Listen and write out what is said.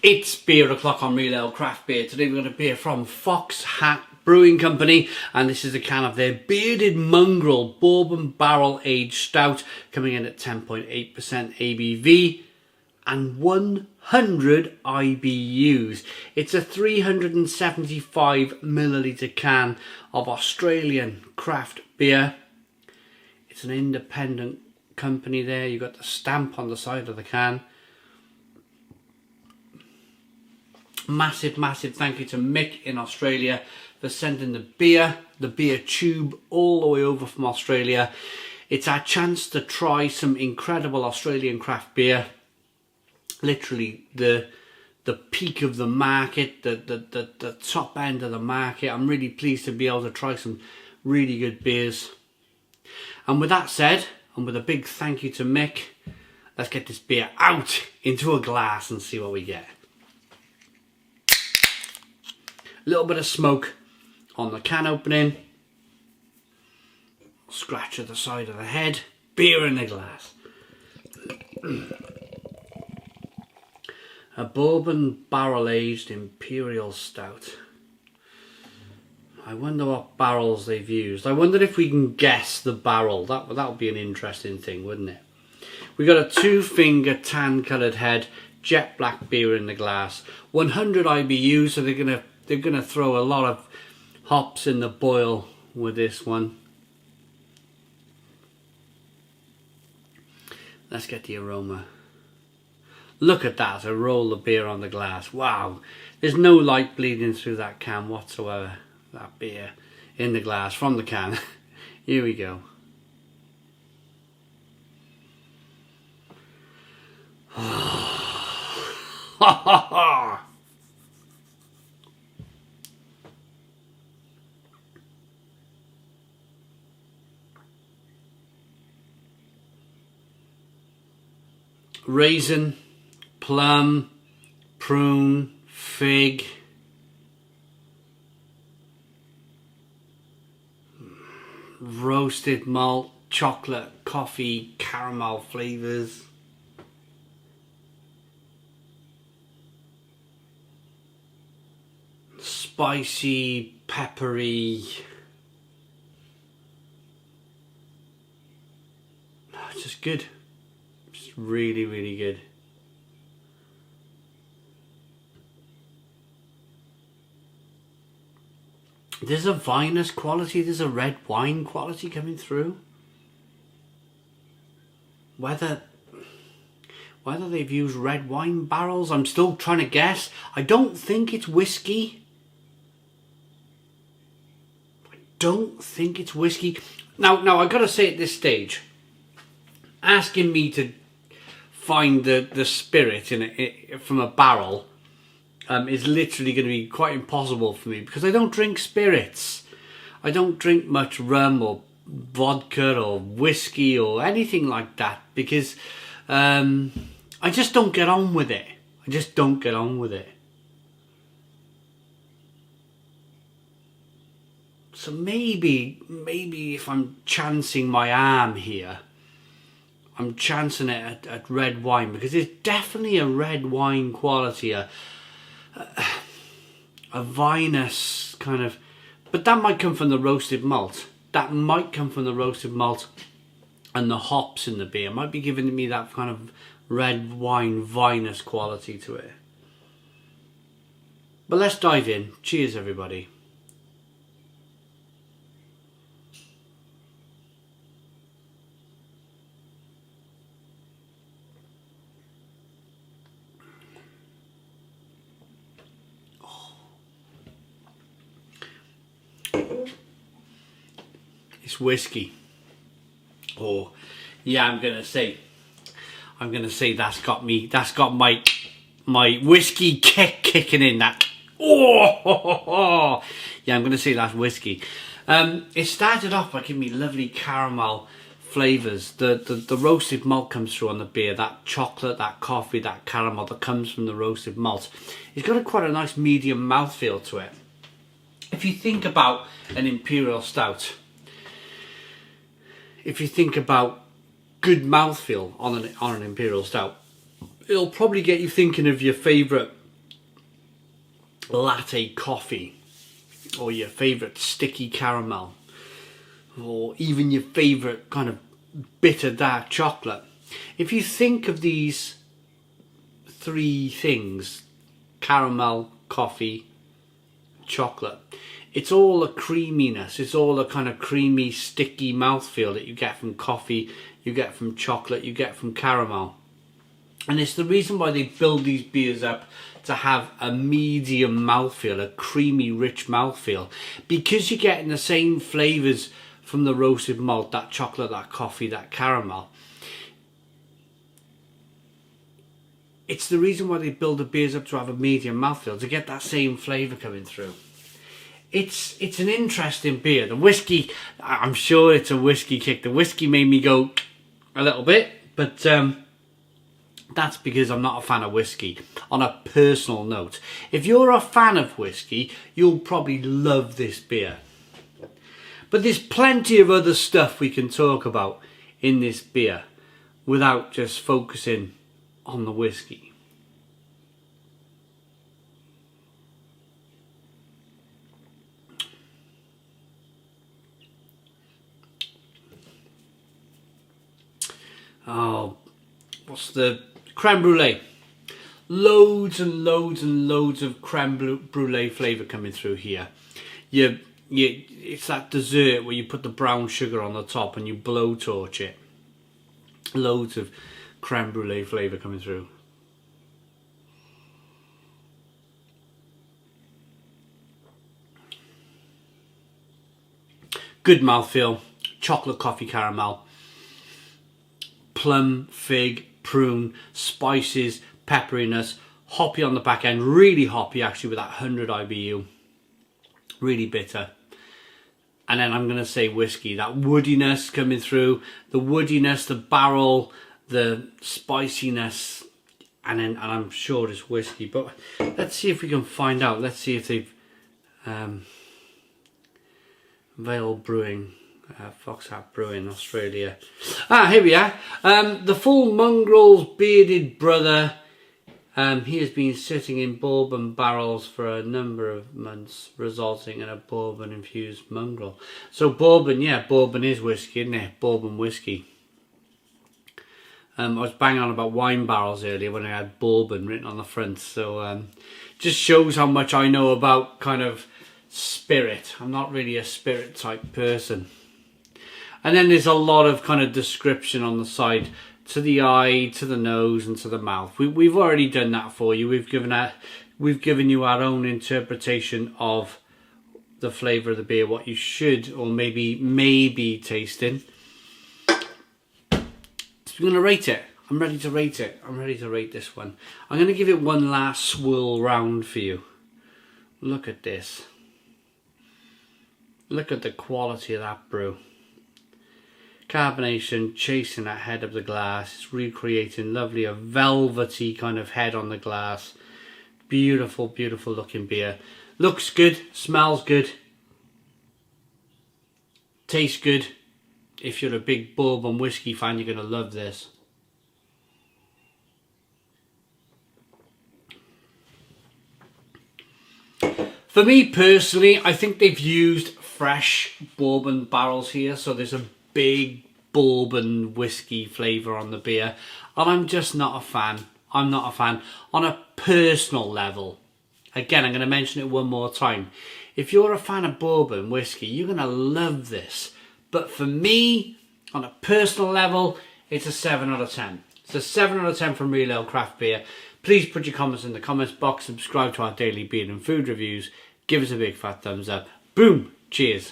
It's beer o'clock on Real Ale Craft Beer. Today we're going to beer from Fox Hat Brewing Company, and this is a can of their Bearded Mongrel Bourbon Barrel Aged Stout, coming in at 10.8% ABV and 100 IBUs. It's a 375 milliliter can of Australian craft beer. It's an independent company there. You've got the stamp on the side of the can. Massive thank you to Mick in Australia for sending the beer tube all the way over from Australia. It's our chance to try some incredible Australian craft beer. Literally the peak of the market, the top end of the market. I'm really pleased to be able to try some really good beers. And with that said, and with a big thank you to Mick, let's get this beer out into a glass and see what we get. A little bit of smoke on the can opening, scratch at the side of the head, beer in the glass. A bourbon barrel aged imperial stout. I wonder what barrels they've used. I wonder if we can guess the barrel. That would be an interesting thing, wouldn't it? We got a 2-finger tan coloured head, jet black beer in the glass, 100 IBU, so they're gonna throw a lot of hops in the boil with this one. Let's get the aroma. Look at that, a roll of beer on the glass. Wow, there's no light bleeding through that can whatsoever. That beer in the glass from the can. Here we go. Raisin, plum, prune, fig, roasted malt, chocolate, coffee, caramel flavours. Spicy, peppery. It's just good. It's really good. There's a vinous quality, there's a red wine quality coming through. Whether they've used red wine barrels, I'm still trying to guess. I don't think it's whiskey. Now I gotta say at this stage, asking me to find the spirit in it from a barrel is literally going to be quite impossible for me, because I don't drink spirits. I don't drink much rum or vodka or whiskey or anything like that, because I just don't get on with it. So maybe if I'm chancing my arm here, I'm chancing it at red wine, because it's definitely a red wine quality, a vinous kind of, but that might come from the roasted malt. And the hops in the beer might be giving me that kind of red wine vinous quality to it. But let's dive in. Cheers, everybody. It's whiskey. Oh, yeah, I'm gonna say that's got my whiskey kicking in. That yeah, I'm gonna say that's whiskey. It started off by giving me lovely caramel flavours. The roasted malt comes through on the beer. That chocolate, that coffee, that caramel that comes from the roasted malt. It's got quite a nice medium mouthfeel to it. If you think about an imperial stout, if you think about good mouthfeel on an imperial stout, it'll probably get you thinking of your favourite latte coffee, or your favourite sticky caramel, or even your favourite kind of bitter dark chocolate. If you think of these three things, caramel, coffee, chocolate, it's all a creaminess, it's all a kind of creamy, sticky mouthfeel that you get from coffee, you get from chocolate, you get from caramel. And it's the reason why they build these beers up to have a medium mouthfeel, a creamy, rich mouthfeel, because you're getting the same flavours from the roasted malt, that chocolate, that coffee, that caramel. It's the reason why they build the beers up to have a medium mouthfeel, to get that same flavour coming through. It's an interesting beer. The whiskey, I'm sure it's a whiskey kick. The whiskey made me go a little bit, but that's because I'm not a fan of whiskey. On a personal note, if you're a fan of whiskey, you'll probably love this beer. But there's plenty of other stuff we can talk about in this beer without just focusing on the whiskey. Oh, what's the creme brulee? Loads and loads and loads of creme brulee flavour coming through here. It's that dessert where you put the brown sugar on the top and you blowtorch it. Loads of creme brulee flavour coming through. Good mouthfeel, chocolate coffee caramel, plum, fig, prune, spices, pepperiness, hoppy on the back end, really hoppy actually with that 100 IBU, really bitter. And then I'm going to say whiskey, that woodiness coming through, the woodiness, the barrel, the spiciness, and I'm sure it's whiskey. But let's see if we can find out. Let's see if they've Vale Brewing, Foxhat Brewing, Australia. Here we are. The full mongrel's bearded brother. He has been sitting in bourbon barrels for a number of months, resulting in a bourbon-infused mongrel. So bourbon, yeah, bourbon is whiskey, isn't it? Bourbon whiskey. I was banging on about wine barrels earlier when I had bourbon written on the front. So just shows how much I know about kind of spirit. I'm not really a spirit type person. And then there's a lot of kind of description on the side, to the eye, to the nose, and to the mouth. We've already done that for you. We've given you our own interpretation of the flavour of the beer, what you should or maybe tasting. So I'm going to rate it. I'm ready to rate it. I'm ready to rate this one. I'm going to give it one last swirl round for you. Look at this. Look at the quality of that brew. Carbonation chasing that head of the glass. It's recreating lovely, a velvety kind of head on the glass. Beautiful, beautiful looking beer. Looks good, smells good, tastes good. If you're a big bourbon whiskey fan, you're going to love this. For me personally, I think they've used fresh bourbon barrels here, so there's a big bourbon whiskey flavour on the beer, and I'm just not a fan. I'm not a fan. On a personal level, again, I'm going to mention it one more time. If you're a fan of bourbon whiskey, you're going to love this. But for me, on a personal level, it's a 7 out of 10. It's a 7 out of 10 from Real Ale Craft Beer. Please put your comments in the comments box, subscribe to our daily beer and food reviews, give us a big fat thumbs up. Boom! Cheers!